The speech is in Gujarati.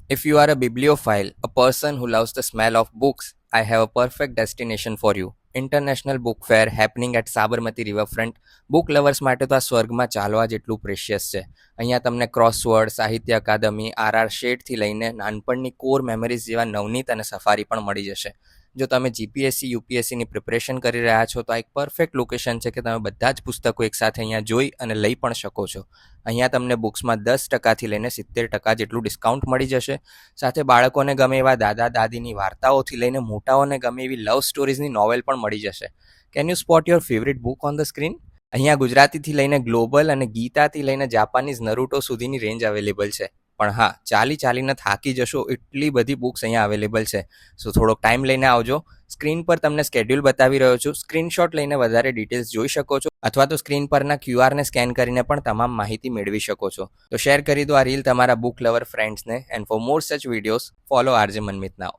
If you are a bibliophile, a person who loves the smell of books, I have a perfect destination for you. International book fair happening at Sabarmati riverfront. Book lovers માટે તો આ સ્વર્ગમાં ચાલવા જેટલું પ્રેશિયસ છે. અહીંયા તમને ક્રોસવર્ડ, સાહિત્ય અકાદમી, આરઆર શેડથી લઈને નાનપણની કોર મેમરીઝ જેવા નવનીત અને સફારી પણ મળી જશે. જો તમે જીપીએસસી યુપીએસસીની પ્રિપરેશન કરી રહ્યા છો તો આ એક પરફેક્ટ લોકેશન છે કે તમે બધા જ પુસ્તકો એકસાથે અહીંયા જોઈ અને લઈ પણ શકો છો. અહીંયા તમને બુક્સમાં 10%થી લઈને 70% જેટલું ડિસ્કાઉન્ટ મળી જશે. સાથે બાળકોને ગમે એવા દાદા દાદીની વાર્તાઓથી લઈને મોટાઓને ગમે એવી લવ સ્ટોરીઝની નોવેલ પણ મળી જશે. Can you spot your favourite book on the screen? અહીંયા ગુજરાતીથી લઈને ગ્લોબલ અને ગીતાથી લઈને જાપાનીઝ નરૂટો સુધીની રેન્જ અવેલેબલ છે. પણ હા, ચાલીને થાકી જશો એટલી બધી બુક્સ અહીંયા અવેલેબલ છે. સો થોડોક ટાઈમ લઈને આવજો. સ્ક્રીન પર તમને સ્કેડ્યુલ બતાવી રહ્યો છું. સ્ક્રીનશોટ લઈને વધારે ડિટેલ્સ જોઈ શકો છો, અથવા તો સ્ક્રીન પરના ક્યુઆરને સ્કેન કરીને પણ તમામ માહિતી મેળવી શકો છો. તો શેર કરી દો આ રીલ તમારા બુક લવર ફ્રેન્ડ્સને. And for more such videos follow RJ Manmit now.